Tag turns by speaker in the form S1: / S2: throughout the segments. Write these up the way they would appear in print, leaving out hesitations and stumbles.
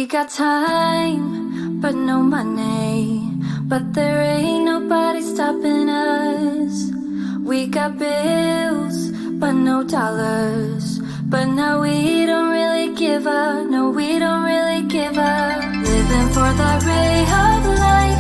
S1: got time, but no money. But there ain't nobody stopping us. We got bills, but no dollars. But now we don't really give up. No, we don't really give up. Living for that ray of light.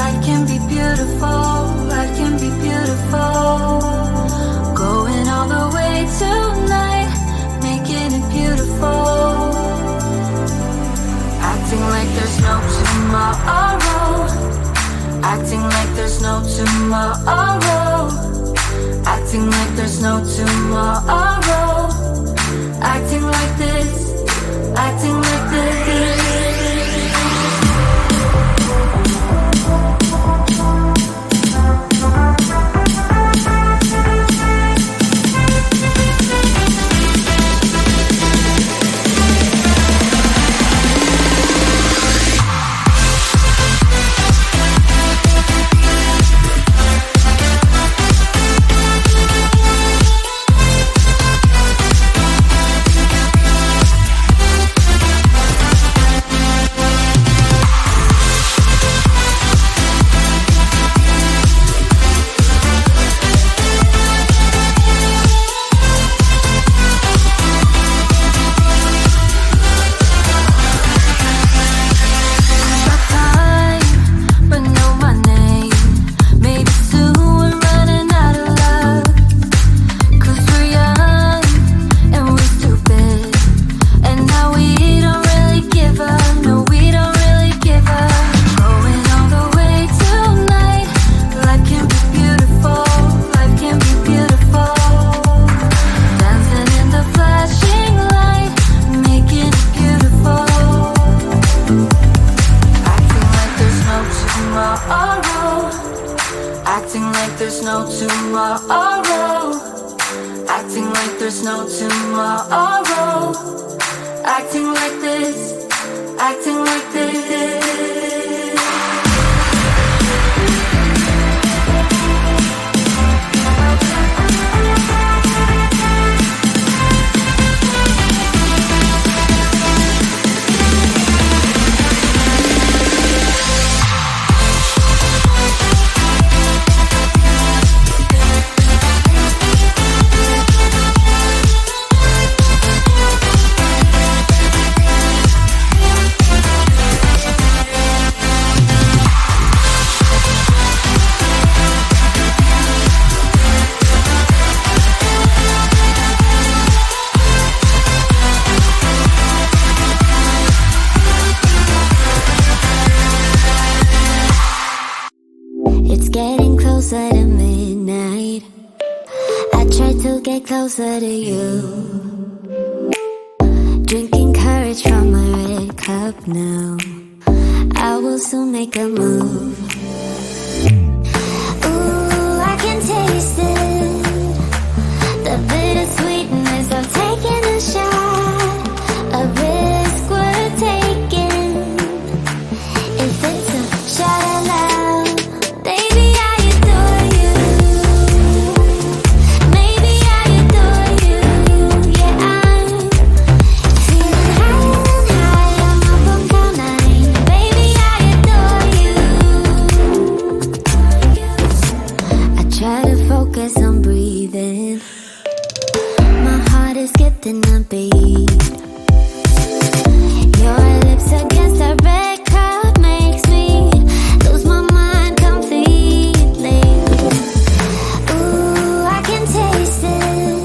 S1: Life can be beautiful. Life can be beautiful. Going all the way tonight, making it beautiful. Acting like there's no tomorrow. Acting like there's no tomorrow. Acting like there's no tomorrow. Acting like this. Acting like this.
S2: Closer to you, drinking courage from my red cup now. I will soon make a move. Ooh, I can taste it, the bittersweetness of taking a shot, a risk worth taking. If it's a shot of love, baby, I adore you. Maybe I adore you. Yeah, I'm feeling high, I'm up on cloud nine. Baby, I adore you. I try to focus on breathing. My heart is skipping a beat. Your lips against a red cup makes me lose my mind completely. Ooh, I can taste it,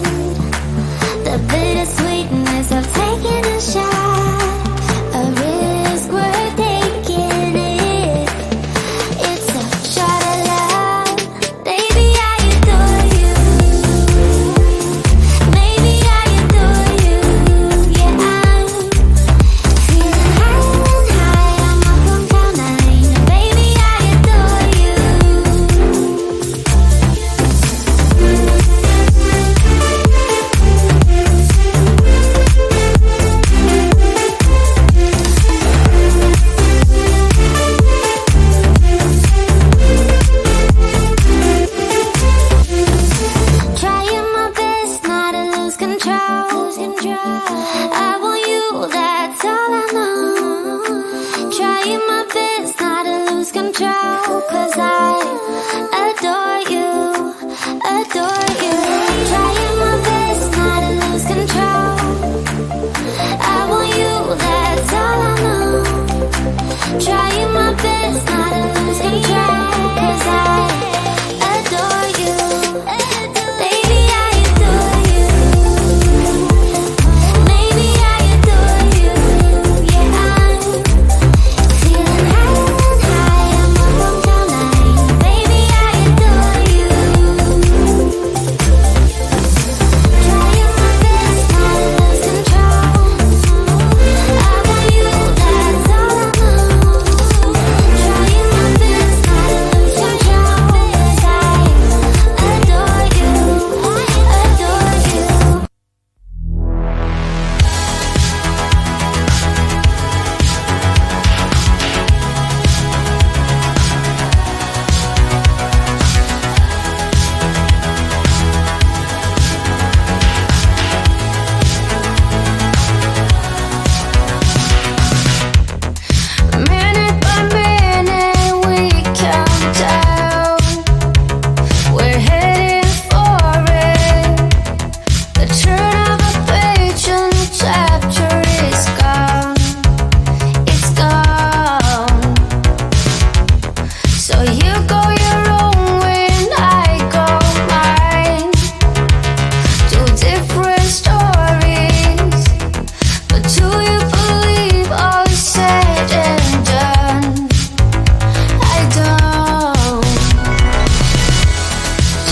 S2: the bittersweetness of taking a shot, a risk worth taking it. It's a shot of love, baby, I adore you. Maybe I adore you.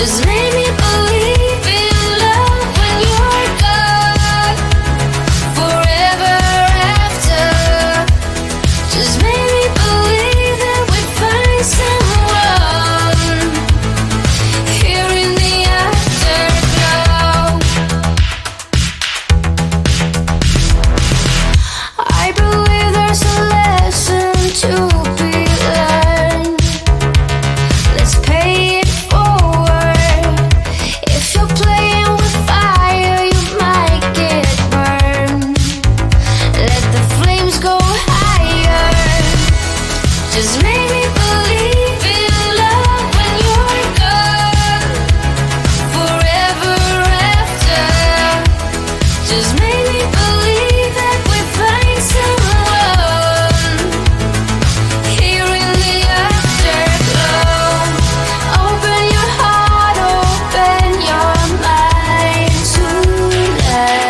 S1: Just made me believe in love when you're gone. Forever after. Just made me believe that we'd find someone here in the afterglow. I believe there's a lesson to be learned. Let's pay it forward. If you're playing with fire, you might get burned. Let the flames go higher. Just make me believe in love when you're gone. Forever after. Just make me believe that we find someone here in the afterglow. Open your heart, open your mind to love.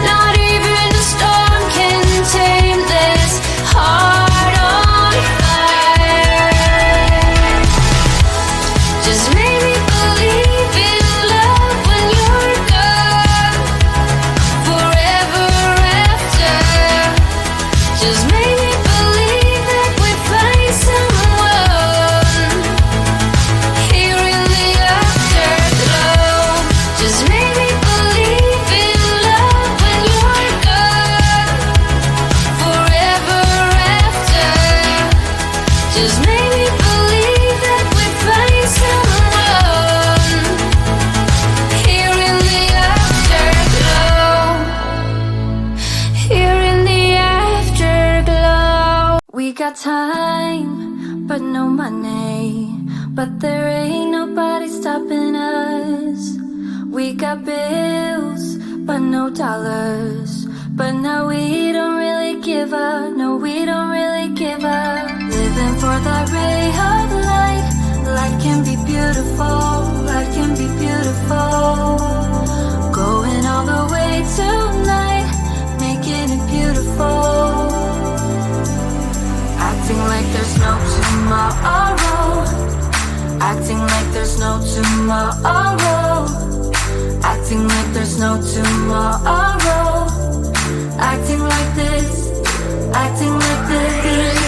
S1: Not even a storm can tame this heart on fire. Just make me believe in love when you're gone. Forever after. Just make me believe that we find someone here in the afterglow. Just make me believe in love when you're gone. Forever after. Just make me believe that we find someone here in the afterglow. Here in the afterglow. We got time, but no money. But there ain't nobody stopping us. We got bills, but no dollars. But now we don't really give up. No, we don't really give up. Living for that ray of light. Life can be beautiful. Life can be beautiful. Going all the way tonight, making it beautiful. Acting like there's no tomorrow. Acting like there's no tomorrow. Acting like there's no tomorrow. Acting like this. Acting like this.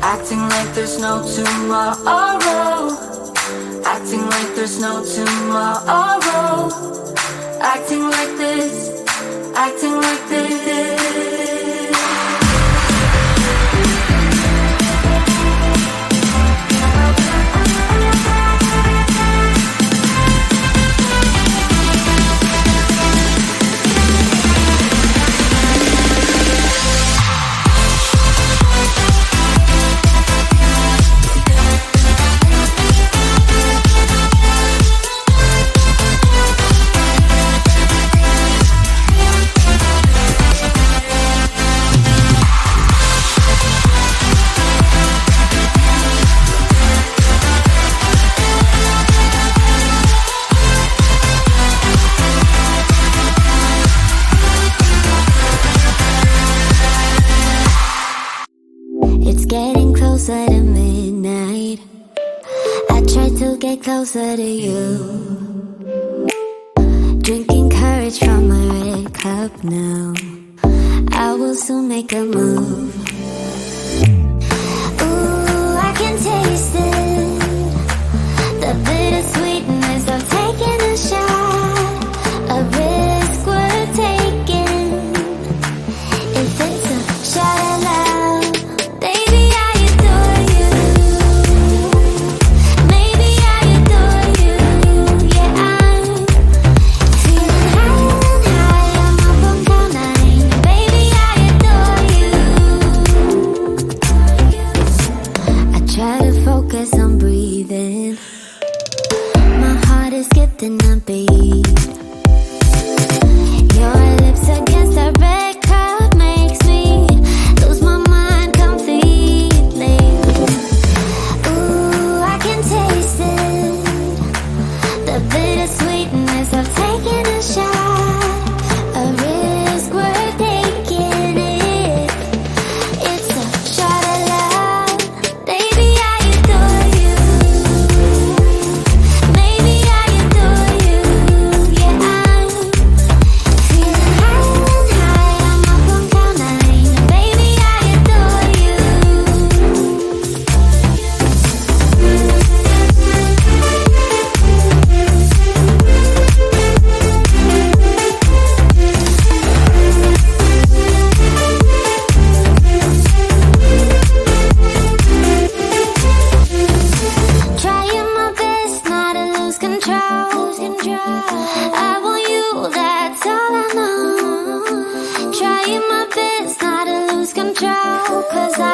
S1: Acting like there's no tomorrow. Acting like there's no tomorrow. Acting like this. Acting like this.
S2: getting closer to midnight. I try to get closer to you, drinking courage from my red cup now. I will soon make a move. Ooh, I can taste it, the bittersweetness of taking a shot, a risk worth taking. If it's a shot at love, baby, I adore you. Maybe I adore you. Yeah, I'm feeling high, I'm up on cloud nine. Baby, I adore you. I try to focus on breathing. My heart is skipping a beat. Your lips against the red cup makes me lose my mind completely. Ooh, I can taste it, the bittersweetness of taking a shot, a risk worth taking it. It's a shot at love, baby, I adore you. Maybe I adore you. Yeah, I'm feeling high, I'm up on cloud nine. Baby, I adore you. Trying my best not to lose control. I want you, that's all I know. Trying my best not to lose control, 'cause I